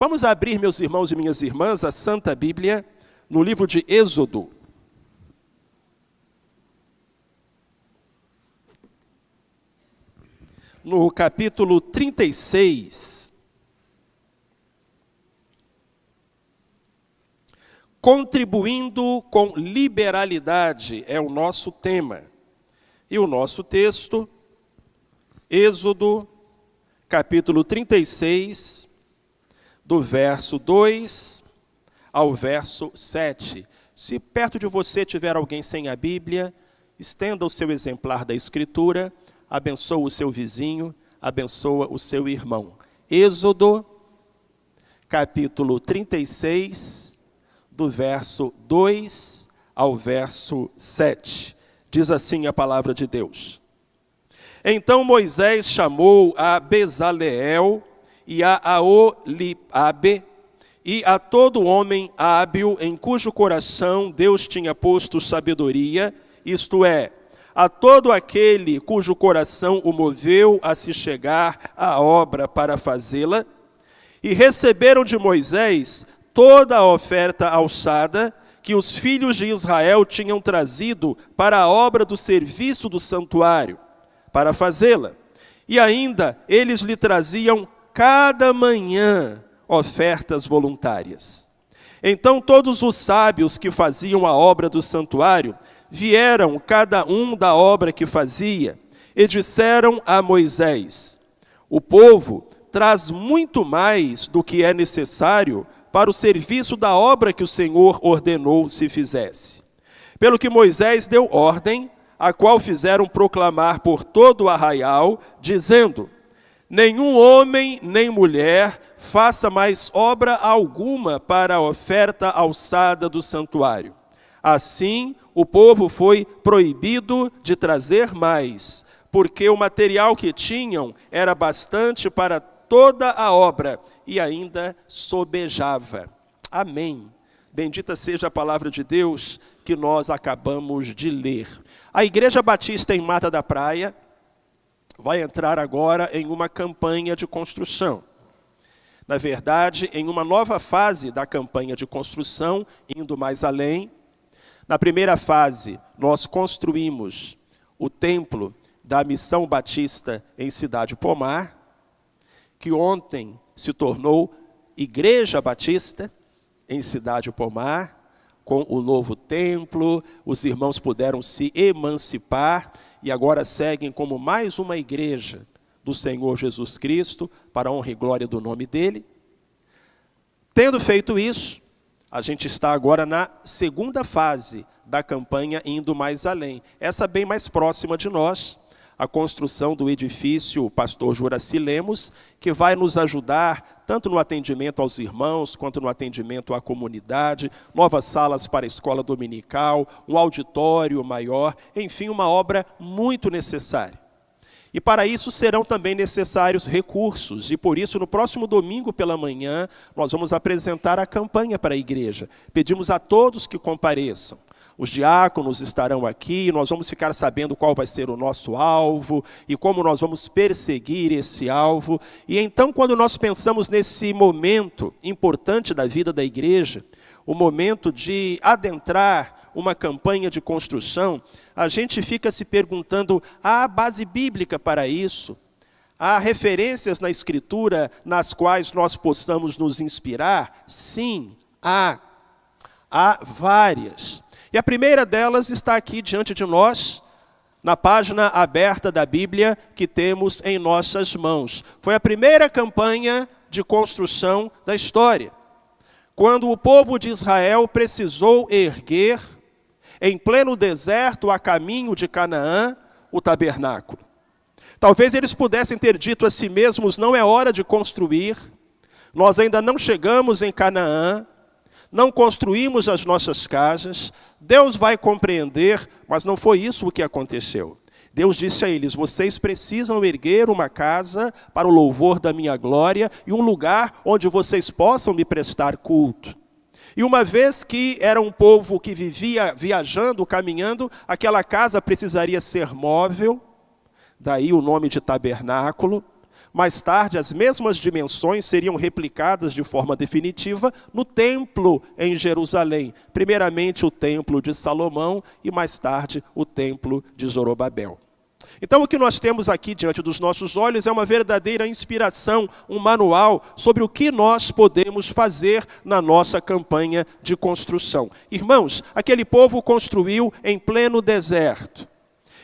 Vamos abrir, meus irmãos e minhas irmãs, a Santa Bíblia no livro de Êxodo. No capítulo 36. Contribuindo com liberalidade é o nosso tema. E o nosso texto, Êxodo, capítulo 36, do verso 2 ao verso 7. Se perto de você tiver alguém sem a Bíblia, estenda o seu exemplar da Escritura, abençoa o seu vizinho, abençoa o seu irmão. Êxodo, capítulo 36, do verso 2 ao verso 7. Diz assim a palavra de Deus. Então Moisés chamou a Bezaleel e a Aholiabe e a todo homem hábil em cujo coração Deus tinha posto sabedoria, isto é, a todo aquele cujo coração o moveu a se chegar à obra para fazê-la, e receberam de Moisés toda a oferta alçada que os filhos de Israel tinham trazido para a obra do serviço do santuário, para fazê-la. E ainda eles lhe traziam cada manhã ofertas voluntárias. Então todos os sábios que faziam a obra do santuário vieram cada um da obra que fazia e disseram a Moisés: o povo traz muito mais do que é necessário para o serviço da obra que o Senhor ordenou se fizesse. Pelo que Moisés deu ordem, a qual fizeram proclamar por todo o arraial, dizendo: nenhum homem nem mulher faça mais obra alguma para a oferta alçada do santuário. Assim, o povo foi proibido de trazer mais, porque o material que tinham era bastante para toda a obra e ainda sobejava. Amém. Bendita seja a palavra de Deus que nós acabamos de ler. A Igreja Batista em Mata da Praia vai entrar agora em uma campanha de construção. Na verdade, em uma nova fase da campanha de construção, indo mais além. Na primeira fase, nós construímos o templo da Missão Batista em Cidade Pomar, que ontem se tornou Igreja Batista em Cidade Pomar, com o novo templo. Os irmãos puderam se emancipar e agora seguem como mais uma igreja do Senhor Jesus Cristo, para a honra e glória do nome dele. Tendo feito isso, a gente está agora na segunda fase da campanha, indo mais além. Essa bem mais próxima de nós, a construção do edifício Pastor Juraci Lemos, que vai nos ajudar tanto no atendimento aos irmãos, quanto no atendimento à comunidade, novas salas para a escola dominical, um auditório maior, enfim, uma obra muito necessária. E para isso serão também necessários recursos, e por isso no próximo domingo pela manhã nós vamos apresentar a campanha para a igreja. Pedimos a todos que compareçam. Os diáconos estarão aqui, nós vamos ficar sabendo qual vai ser o nosso alvo e como nós vamos perseguir esse alvo. E então, quando nós pensamos nesse momento importante da vida da igreja, o momento de adentrar uma campanha de construção, a gente fica se perguntando: há base bíblica para isso? Há referências na Escritura nas quais nós possamos nos inspirar? Sim, há várias. E a primeira delas está aqui diante de nós, na página aberta da Bíblia que temos em nossas mãos. Foi a primeira campanha de construção da história. Quando o povo de Israel precisou erguer, em pleno deserto, a caminho de Canaã, o tabernáculo. Talvez eles pudessem ter dito a si mesmos: não é hora de construir, nós ainda não chegamos em Canaã, não construímos as nossas casas, Deus vai compreender, mas não foi isso o que aconteceu. Deus disse a eles: vocês precisam erguer uma casa para o louvor da minha glória e um lugar onde vocês possam me prestar culto. E uma vez que era um povo que vivia viajando, caminhando, aquela casa precisaria ser móvel, daí o nome de tabernáculo, Mais tarde, as mesmas dimensões seriam replicadas de forma definitiva no templo em Jerusalém. Primeiramente o templo de Salomão e mais tarde o templo de Zorobabel. Então o que nós temos aqui diante dos nossos olhos é uma verdadeira inspiração, um manual sobre o que nós podemos fazer na nossa campanha de construção. Irmãos, aquele povo construiu em pleno deserto.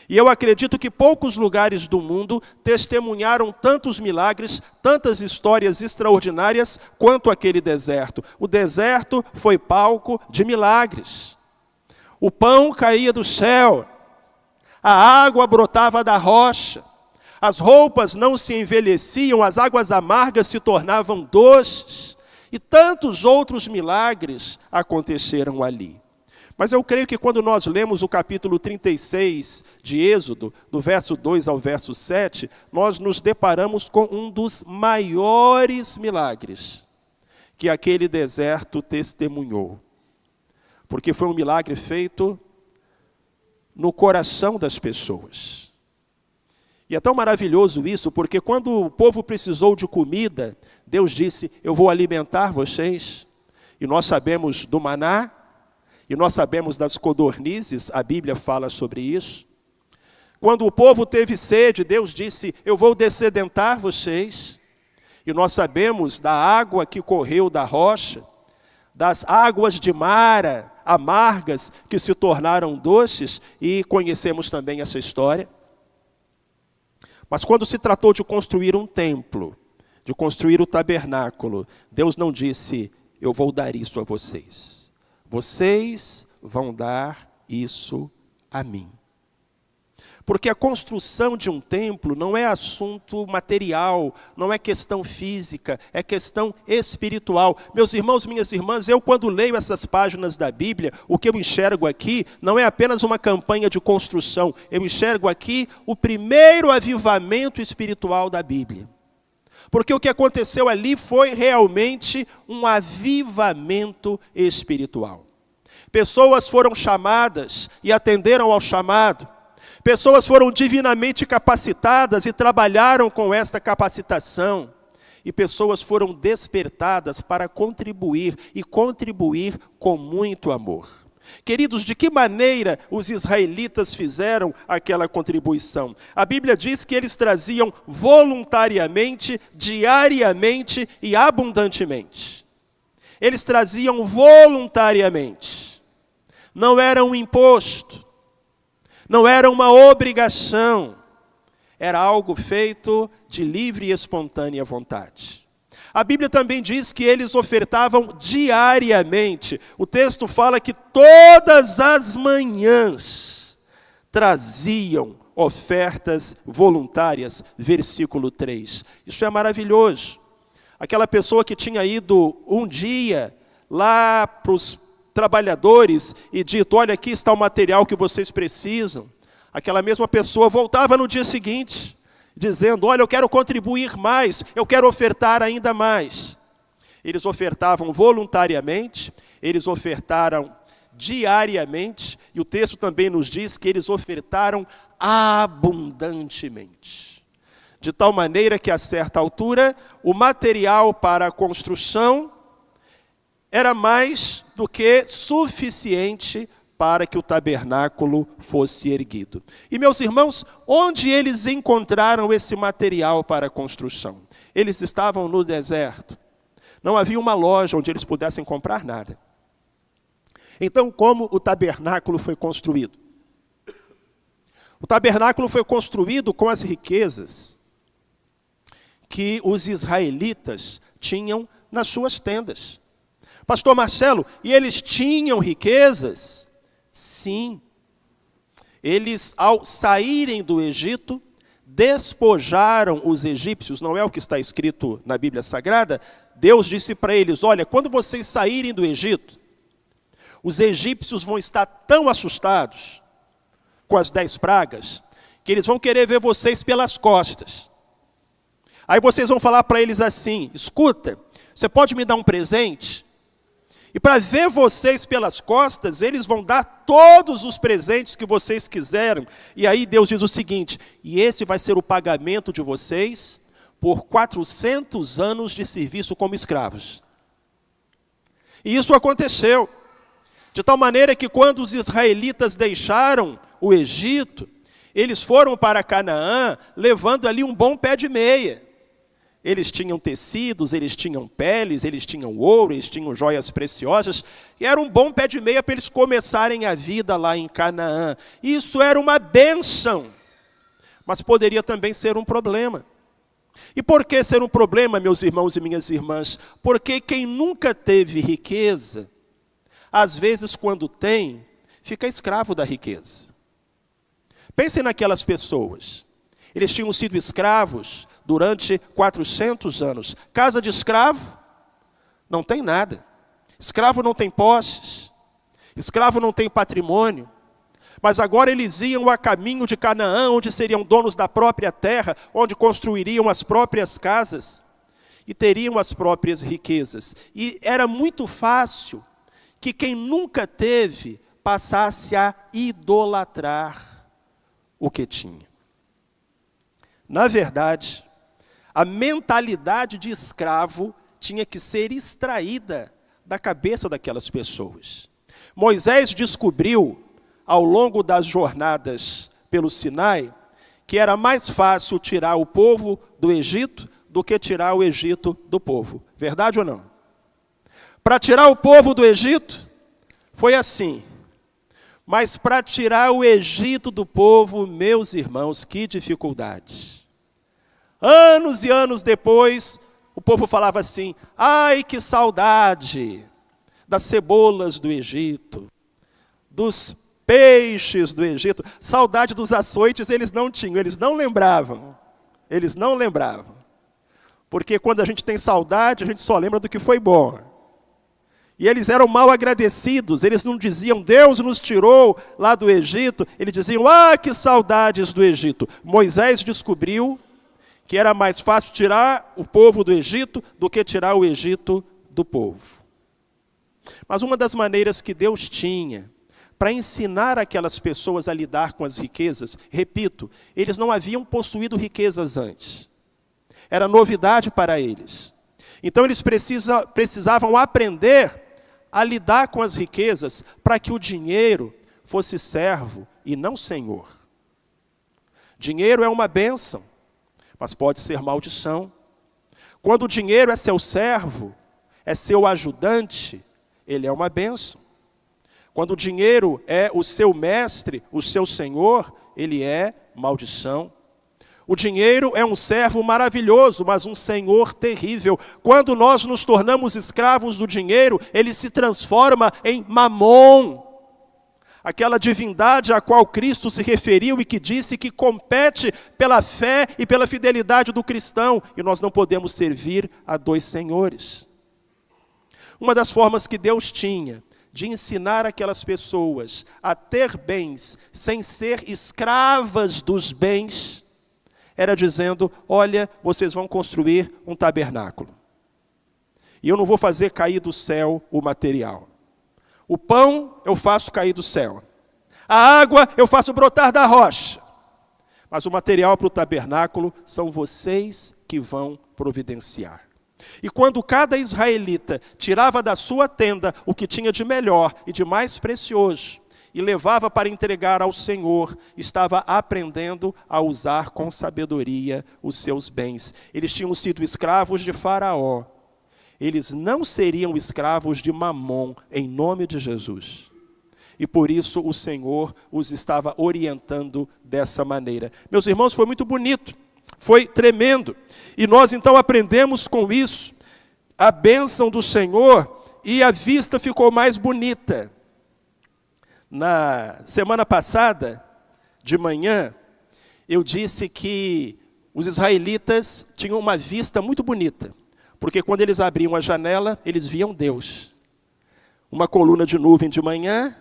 E eu acredito que poucos lugares do mundo testemunharam tantos milagres, tantas histórias extraordinárias quanto aquele deserto. O deserto foi palco de milagres. O pão caía do céu, a água brotava da rocha, as roupas não se envelheciam, as águas amargas se tornavam doces, e tantos outros milagres aconteceram ali. Mas eu creio que quando nós lemos o capítulo 36 de Êxodo, do verso 2 ao verso 7, nós nos deparamos com um dos maiores milagres que aquele deserto testemunhou. Porque foi um milagre feito no coração das pessoas. E é tão maravilhoso isso, porque quando o povo precisou de comida, Deus disse, eu vou alimentar vocês. E nós sabemos do maná, e nós sabemos das codornizes, a Bíblia fala sobre isso. Quando o povo teve sede, Deus disse, eu vou dessedentar vocês. E nós sabemos da água que correu da rocha, das águas de Mara, amargas, que se tornaram doces, e conhecemos também essa história. Mas quando se tratou de construir um templo, de construir o tabernáculo, Deus não disse, eu vou dar isso a vocês. Vocês vão dar isso a mim. Porque a construção de um templo não é assunto material, não é questão física, é questão espiritual. Meus irmãos, minhas irmãs, eu quando leio essas páginas da Bíblia, o que eu enxergo aqui não é apenas uma campanha de construção, eu enxergo aqui o primeiro avivamento espiritual da Bíblia. Porque o que aconteceu ali foi realmente um avivamento espiritual. Pessoas foram chamadas e atenderam ao chamado. Pessoas foram divinamente capacitadas e trabalharam com esta capacitação. E pessoas foram despertadas para contribuir e contribuir com muito amor. Queridos, de que maneira os israelitas fizeram aquela contribuição? A Bíblia diz que eles traziam voluntariamente, diariamente e abundantemente. Eles traziam voluntariamente. Não era um imposto, não era uma obrigação, era algo feito de livre e espontânea vontade. A Bíblia também diz que eles ofertavam diariamente. O texto fala que todas as manhãs traziam ofertas voluntárias, versículo 3. Isso é maravilhoso. Aquela pessoa que tinha ido um dia lá para os trabalhadores e dito, olha, aqui está o material que vocês precisam. Aquela mesma pessoa voltava no dia seguinte, dizendo, olha, eu quero contribuir mais, eu quero ofertar ainda mais. Eles ofertavam voluntariamente, eles ofertaram diariamente, e o texto também nos diz que eles ofertaram abundantemente. De tal maneira que, a certa altura, o material para a construção era mais do que suficiente para que o tabernáculo fosse erguido. E, meus irmãos, onde eles encontraram esse material para a construção? Eles estavam no deserto. Não havia uma loja onde eles pudessem comprar nada. Então, como o tabernáculo foi construído? O tabernáculo foi construído com as riquezas que os israelitas tinham nas suas tendas. Pastor Marcelo, e eles tinham riquezas? Sim. Eles, ao saírem do Egito, despojaram os egípcios, não é o que está escrito na Bíblia Sagrada? Deus disse para eles, olha, quando vocês saírem do Egito, os egípcios vão estar tão assustados com as 10 pragas, que eles vão querer ver vocês pelas costas. Aí vocês vão falar para eles assim, escuta, você pode me dar um presente? E para ver vocês pelas costas, eles vão dar todos os presentes que vocês quiseram. E aí Deus diz o seguinte, e esse vai ser o pagamento de vocês por 400 anos de serviço como escravos. E isso aconteceu, de tal maneira que quando os israelitas deixaram o Egito, eles foram para Canaã levando ali um bom pé de meia. Eles tinham tecidos, eles tinham peles, eles tinham ouro, eles tinham joias preciosas, e era um bom pé de meia para eles começarem a vida lá em Canaã. Isso era uma bênção, mas poderia também ser um problema. E por que ser um problema, meus irmãos e minhas irmãs? Porque quem nunca teve riqueza, às vezes quando tem, fica escravo da riqueza. Pensem naquelas pessoas. Eles tinham sido escravos durante 400 anos. Casa de escravo não tem nada. Escravo não tem posses. Escravo não tem patrimônio. Mas agora eles iam a caminho de Canaã, onde seriam donos da própria terra, onde construiriam as próprias casas e teriam as próprias riquezas. E era muito fácil que quem nunca teve passasse a idolatrar o que tinha. Na verdade, a mentalidade de escravo tinha que ser extraída da cabeça daquelas pessoas. Moisés descobriu, ao longo das jornadas pelo Sinai, que era mais fácil tirar o povo do Egito do que tirar o Egito do povo. Verdade ou não? Para tirar o povo do Egito, foi assim. Mas para tirar o Egito do povo, meus irmãos, que dificuldade. Anos e anos depois, o povo falava assim: ai, que saudade das cebolas do Egito, dos peixes do Egito. Saudade dos açoites eles não tinham, eles não lembravam. Eles não lembravam. Porque quando a gente tem saudade, a gente só lembra do que foi bom. E eles eram mal agradecidos, eles não diziam, Deus nos tirou lá do Egito, eles diziam, ah, que saudades do Egito. Moisés descobriu que era mais fácil tirar o povo do Egito do que tirar o Egito do povo. Mas uma das maneiras que Deus tinha para ensinar aquelas pessoas a lidar com as riquezas, repito, eles não haviam possuído riquezas antes. Era novidade para eles. Então eles precisavam aprender a lidar com as riquezas para que o dinheiro fosse servo e não senhor. Dinheiro é uma bênção, mas pode ser maldição. Quando o dinheiro é seu servo, é seu ajudante, ele é uma bênção. Quando o dinheiro é o seu mestre, o seu senhor, ele é maldição. O dinheiro é um servo maravilhoso, mas um senhor terrível. Quando nós nos tornamos escravos do dinheiro, ele se transforma em Mamon, aquela divindade a qual Cristo se referiu e que disse que compete pela fé e pela fidelidade do cristão, e nós não podemos servir a dois senhores. Uma das formas que Deus tinha de ensinar aquelas pessoas a ter bens sem ser escravas dos bens, era dizendo, olha, vocês vão construir um tabernáculo. E eu não vou fazer cair do céu o material. O pão eu faço cair do céu. A água eu faço brotar da rocha. Mas o material para o tabernáculo são vocês que vão providenciar. E quando cada israelita tirava da sua tenda o que tinha de melhor e de mais precioso, e levava para entregar ao Senhor, estava aprendendo a usar com sabedoria os seus bens. Eles tinham sido escravos de Faraó. Eles não seriam escravos de Mamon, em nome de Jesus. E por isso o Senhor os estava orientando dessa maneira. Meus irmãos, foi muito bonito, foi tremendo. E nós então aprendemos com isso a bênção do Senhor e a vista ficou mais bonita. Na semana passada, de manhã, eu disse que os israelitas tinham uma vista muito bonita, porque quando eles abriam a janela, eles viam Deus. Uma coluna de nuvem de manhã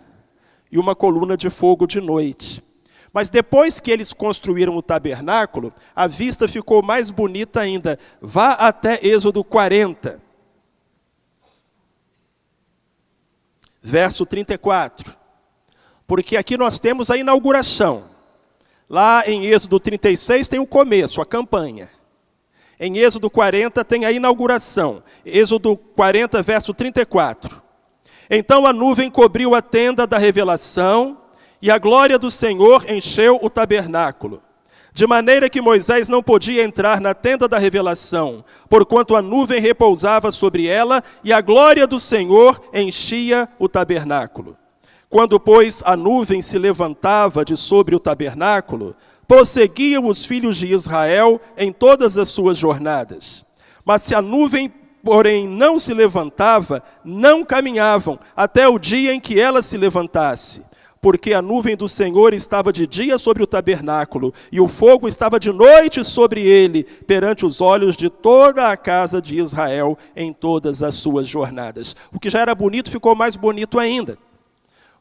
e uma coluna de fogo de noite. Mas depois que eles construíram o tabernáculo, a vista ficou mais bonita ainda. Vá até Êxodo 40. Verso 34. Porque aqui nós temos a inauguração. Lá em Êxodo 36 tem o começo, a campanha. Em Êxodo 40 tem a inauguração. Êxodo 40, verso 34. Então a nuvem cobriu a tenda da revelação, e a glória do Senhor encheu o tabernáculo. De maneira que Moisés não podia entrar na tenda da revelação, porquanto a nuvem repousava sobre ela, e a glória do Senhor enchia o tabernáculo. Quando, pois, a nuvem se levantava de sobre o tabernáculo, prosseguiam os filhos de Israel em todas as suas jornadas. Mas se a nuvem, porém, não se levantava, não caminhavam, até o dia em que ela se levantasse. Porque a nuvem do Senhor estava de dia sobre o tabernáculo, e o fogo estava de noite sobre ele, perante os olhos de toda a casa de Israel, em todas as suas jornadas. O que já era bonito ficou mais bonito ainda.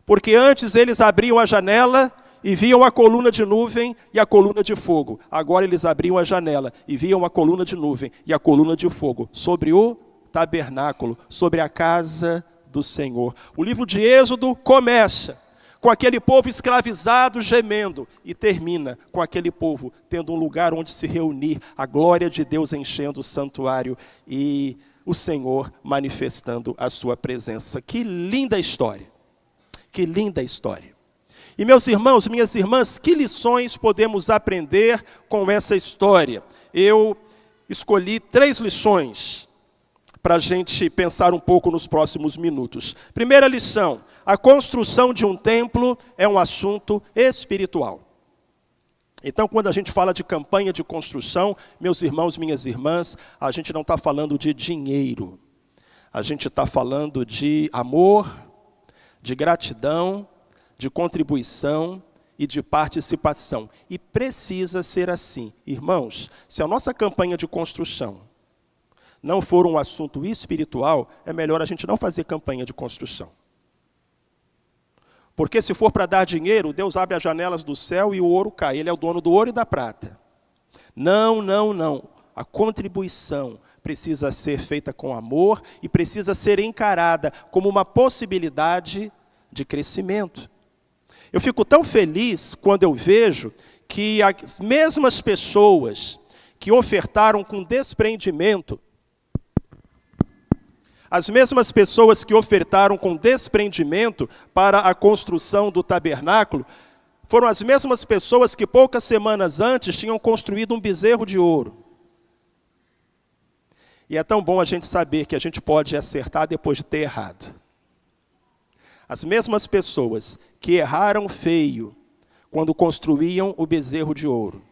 Porque antes eles abriam a janela e viam a coluna de nuvem e a coluna de fogo. Agora eles abriam a janela e viam a coluna de nuvem e a coluna de fogo sobre o tabernáculo, sobre a casa do Senhor. O livro de Êxodo começa com aquele povo escravizado gemendo e termina com aquele povo tendo um lugar onde se reunir, a glória de Deus enchendo o santuário e o Senhor manifestando a sua presença. Que linda história! Que linda história. E meus irmãos, minhas irmãs, que lições podemos aprender com essa história? Eu escolhi 3 lições para a gente pensar um pouco nos próximos minutos. Primeira lição: a construção de um templo é um assunto espiritual. Então, quando a gente fala de campanha de construção, meus irmãos, minhas irmãs, a gente não está falando de dinheiro. A gente está falando de amor, de gratidão, de contribuição e de participação. E precisa ser assim. Irmãos, se a nossa campanha de construção não for um assunto espiritual, é melhor a gente não fazer campanha de construção. Porque se for para dar dinheiro, Deus abre as janelas do céu e o ouro cai. Ele é o dono do ouro e da prata. Não, não, não. A contribuição precisa ser feita com amor e precisa ser encarada como uma possibilidade de crescimento. Eu fico tão feliz quando eu vejo que as mesmas pessoas que ofertaram com desprendimento, para a construção do tabernáculo, foram as mesmas pessoas que poucas semanas antes tinham construído um bezerro de ouro. E é tão bom a gente saber que a gente pode acertar depois de ter errado. As mesmas pessoas que erraram feio quando construíam o bezerro de ouro,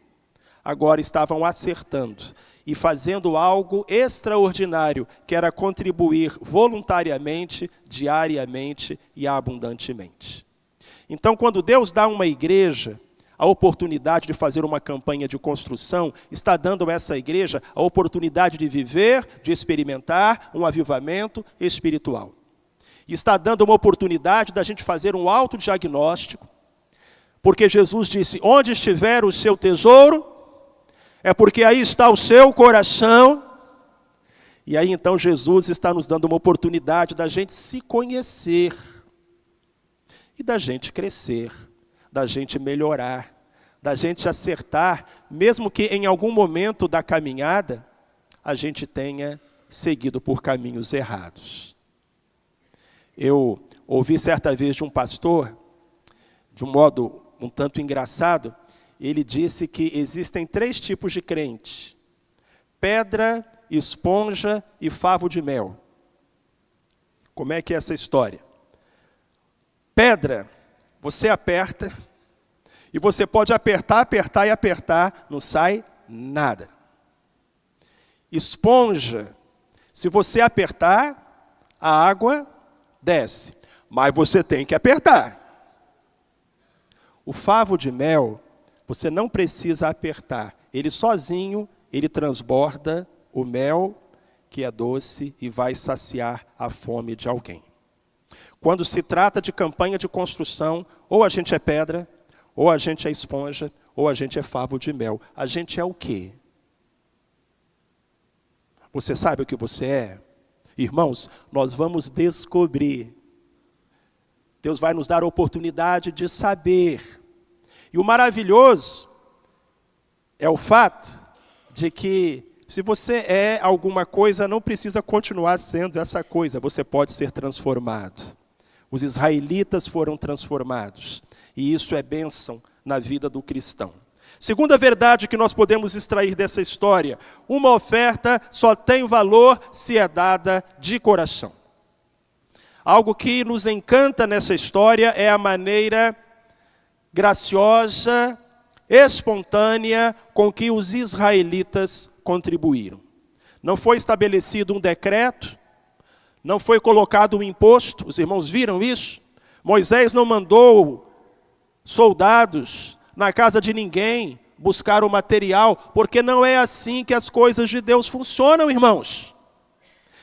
agora estavam acertando e fazendo algo extraordinário, que era contribuir voluntariamente, diariamente e abundantemente. Então, quando Deus dá a uma igreja a oportunidade de fazer uma campanha de construção, está dando a essa igreja a oportunidade de viver, de experimentar um avivamento espiritual. E está dando uma oportunidade da gente fazer um autodiagnóstico, porque Jesus disse: onde estiver o seu tesouro, é porque aí está o seu coração. E aí então Jesus está nos dando uma oportunidade da gente se conhecer, e da gente crescer, da gente melhorar, da gente acertar, mesmo que em algum momento da caminhada, a gente tenha seguido por caminhos errados. Eu ouvi certa vez de um pastor, de um modo um tanto engraçado, ele disse que existem 3 tipos de crente: pedra, esponja e favo de mel. Como é que é essa história? Pedra, você aperta, e você pode apertar, apertar e apertar, não sai nada. Esponja, se você apertar, a água desce, mas você tem que apertar. O favo de mel, você não precisa apertar. Ele sozinho, ele transborda o mel, que é doce, e vai saciar a fome de alguém. Quando se trata de campanha de construção, ou a gente é pedra, ou a gente é esponja, ou a gente é favo de mel. A gente é o quê? Você sabe o que você é? Irmãos, nós vamos descobrir. Deus vai nos dar a oportunidade de saber. E o maravilhoso é o fato de que, Se você é alguma coisa, não precisa continuar sendo essa coisa, você pode ser transformado. Os israelitas foram transformados, e isso é bênção na vida do cristão. Segunda verdade que nós podemos extrair dessa história: uma oferta só tem valor se é dada de coração. Algo que nos encanta nessa história é a maneira graciosa, espontânea com que os israelitas contribuíram. Não foi estabelecido um decreto, não foi colocado um imposto, os irmãos viram isso? Moisés não mandou soldados na casa de ninguém buscar o material, porque não é assim que as coisas de Deus funcionam, irmãos.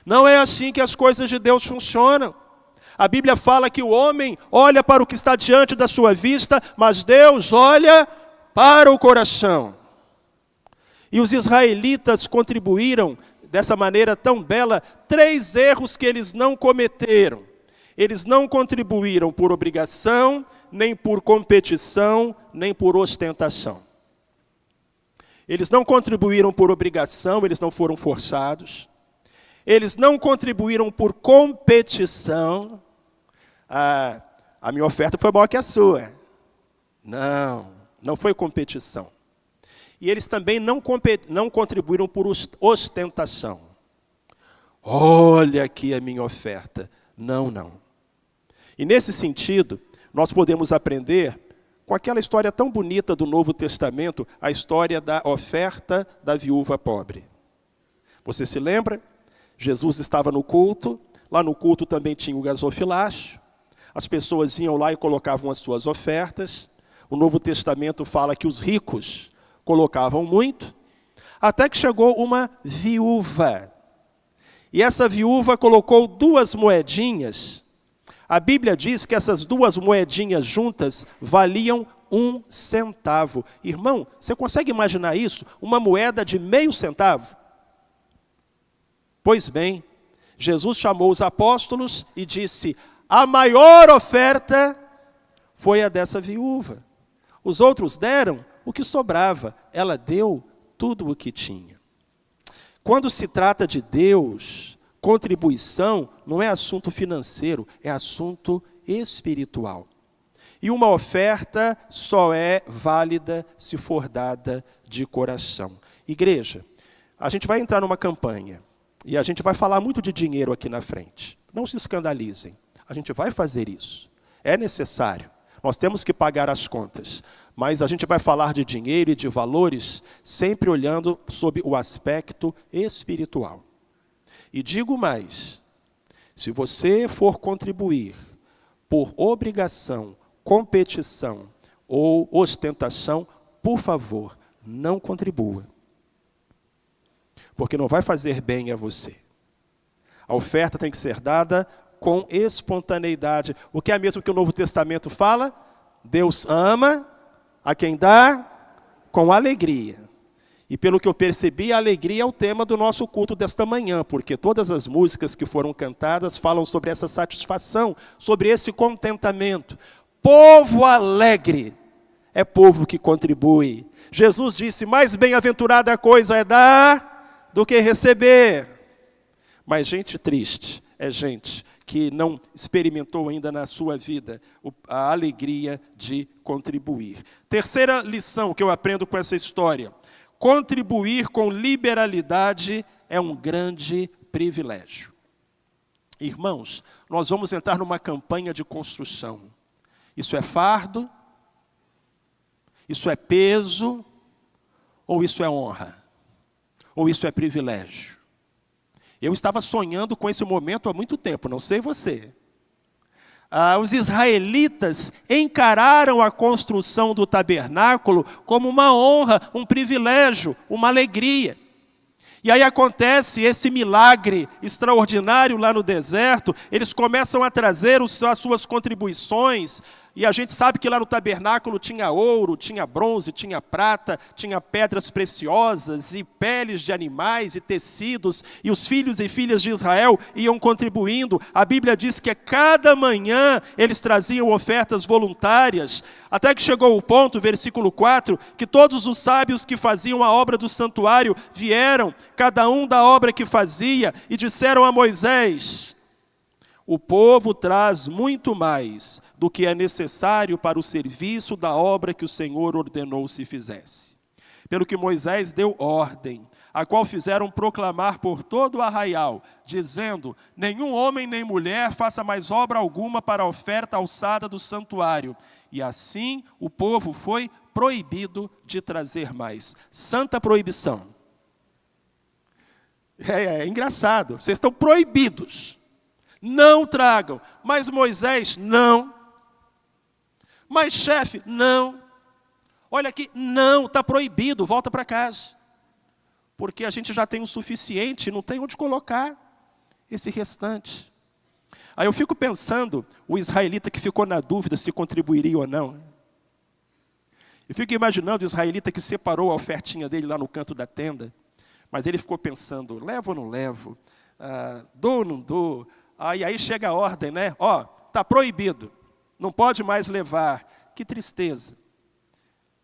Não é assim que as coisas de Deus funcionam. A Bíblia fala que o homem olha para o que está diante da sua vista, mas Deus olha para o coração. E os israelitas contribuíram dessa maneira tão bela, 3 erros que eles não cometeram. Eles não contribuíram por obrigação, nem por competição, nem por ostentação. Eles não contribuíram por obrigação, eles não foram forçados. Eles não contribuíram por competição. A minha oferta foi maior que a sua. Não foi competição. E eles também não contribuíram por ostentação. Olha aqui a minha oferta. Não. E nesse sentido, nós podemos aprender com aquela história tão bonita do Novo Testamento, a história da oferta da viúva pobre. Você se lembra? Jesus estava no culto, lá no culto também tinha o gasofilácio, as pessoas iam lá e colocavam as suas ofertas. O Novo Testamento fala que os ricos colocavam muito, até que chegou uma viúva. E essa viúva colocou 2 moedinhas. A Bíblia diz que essas 2 moedinhas juntas valiam 1 centavo. Irmão, você consegue imaginar isso? Uma moeda de meio centavo? Pois bem, Jesus chamou os apóstolos e disse: a maior oferta foi a dessa viúva. Os outros deram o que sobrava, ela deu tudo o que tinha. Quando se trata de Deus, contribuição não é assunto financeiro, é assunto espiritual. E uma oferta só é válida se for dada de coração. Igreja, a gente vai entrar numa campanha e a gente vai falar muito de dinheiro aqui na frente. Não se escandalizem, a gente vai fazer isso. É necessário, nós temos que pagar as contas. Mas a gente vai falar de dinheiro e de valores sempre olhando sob o aspecto espiritual. E digo mais, se você for contribuir por obrigação, competição ou ostentação, por favor, não contribua. Porque não vai fazer bem a você. A oferta tem que ser dada com espontaneidade. O que é mesmo que o Novo Testamento fala? Deus ama a quem dá com alegria. E pelo que eu percebi, a alegria é o tema do nosso culto desta manhã, porque todas as músicas que foram cantadas falam sobre essa satisfação, sobre esse contentamento. Povo alegre é povo que contribui. Jesus disse: mais bem-aventurada coisa é dar do que receber. Mas gente triste é gente que não experimentou ainda na sua vida a alegria de contribuir. Terceira lição que eu aprendo com essa história: contribuir com liberalidade é um grande privilégio. Irmãos, nós vamos entrar numa campanha de construção. Isso é fardo? Isso é peso? Ou isso é honra? Ou isso é privilégio? Eu estava sonhando com esse momento há muito tempo, não sei você. Os israelitas encararam a construção do tabernáculo como uma honra, um privilégio, uma alegria. E aí acontece esse milagre extraordinário lá no deserto, eles começam a trazer as suas contribuições, E a gente sabe que lá no tabernáculo tinha ouro, tinha bronze, tinha prata, tinha pedras preciosas e peles de animais e tecidos. E os filhos e filhas de Israel iam contribuindo. A Bíblia diz que a cada manhã eles traziam ofertas voluntárias. Até que chegou o ponto, versículo 4, que todos os sábios que faziam a obra do santuário vieram, cada um da obra que fazia, e disseram a Moisés: o povo traz muito mais do que é necessário para o serviço da obra que o Senhor ordenou se fizesse. Pelo que Moisés deu ordem, a qual fizeram proclamar por todo o arraial, dizendo: nenhum homem nem mulher faça mais obra alguma para a oferta alçada do santuário. E assim o povo foi proibido de trazer mais. Santa proibição. É engraçado, vocês estão proibidos. Não tragam. Mas Moisés, não. Mas chefe, não. Olha aqui, não, está proibido, volta para casa. Porque a gente já tem o suficiente, não tem onde colocar esse restante. Aí eu fico pensando, o israelita que ficou na dúvida se contribuiria ou não. Eu fico imaginando o israelita que separou a ofertinha dele lá no canto da tenda. Mas ele ficou pensando, levo ou não levo? Dou ou não dou? Aí chega a ordem, né? Ó, está proibido, não pode mais levar. Que tristeza.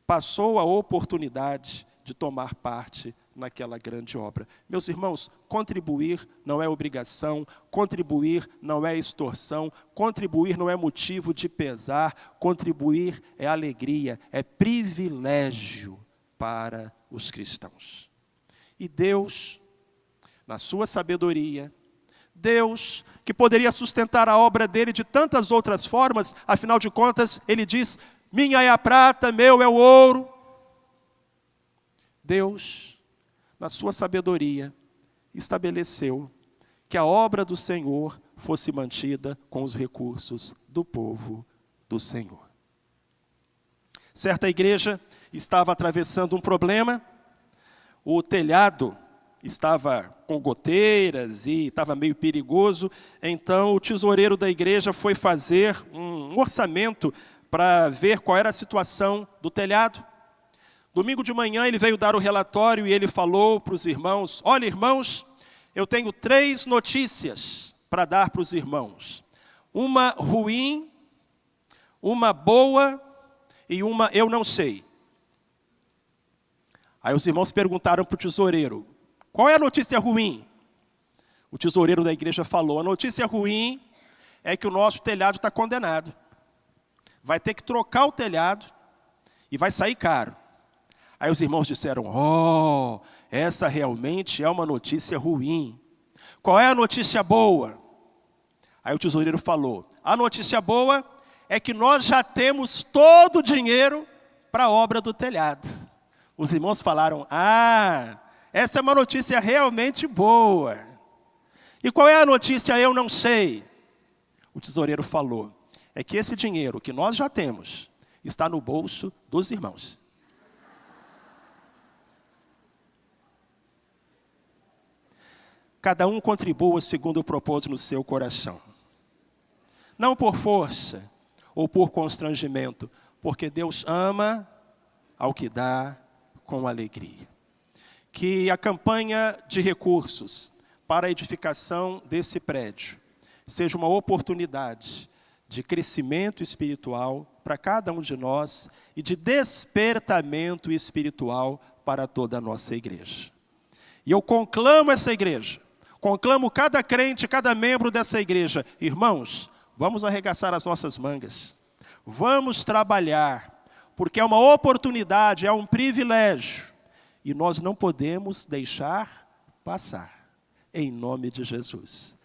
Passou a oportunidade de tomar parte naquela grande obra. Meus irmãos, contribuir não é obrigação, contribuir não é extorsão, contribuir não é motivo de pesar, contribuir é alegria, é privilégio para os cristãos. E Deus, na sua sabedoria, Deus, que poderia sustentar a obra dele de tantas outras formas, afinal de contas, ele diz: minha é a prata, meu é o ouro. Deus, na sua sabedoria, estabeleceu que a obra do Senhor fosse mantida com os recursos do povo do Senhor. Certa igreja estava atravessando um problema, o telhado estava com goteiras e estava meio perigoso, então o tesoureiro da igreja foi fazer um orçamento para ver qual era a situação do telhado. Domingo de manhã ele veio dar o relatório e ele falou para os irmãos: olha, irmãos, eu tenho 3 notícias para dar para os irmãos. Uma ruim, uma boa e uma eu não sei. Aí os irmãos perguntaram para o tesoureiro: qual é a notícia ruim? O tesoureiro da igreja falou: a notícia ruim é que o nosso telhado está condenado. Vai ter que trocar o telhado e vai sair caro. Aí os irmãos disseram: oh, essa realmente é uma notícia ruim. Qual é a notícia boa? Aí o tesoureiro falou: a notícia boa é que nós já temos todo o dinheiro para a obra do telhado. Os irmãos falaram: ah, essa é uma notícia realmente boa. E qual é a notícia eu não sei? O tesoureiro falou: é que esse dinheiro que nós já temos está no bolso dos irmãos. Cada um contribua segundo o propósito no seu coração. Não por força ou por constrangimento, porque Deus ama ao que dá com alegria. Que a campanha de recursos para a edificação desse prédio seja uma oportunidade de crescimento espiritual para cada um de nós e de despertamento espiritual para toda a nossa igreja. E eu conclamo essa igreja, conclamo cada crente, cada membro dessa igreja: irmãos, vamos arregaçar as nossas mangas, vamos trabalhar, porque é uma oportunidade, é um privilégio, e nós não podemos deixar passar, em nome de Jesus.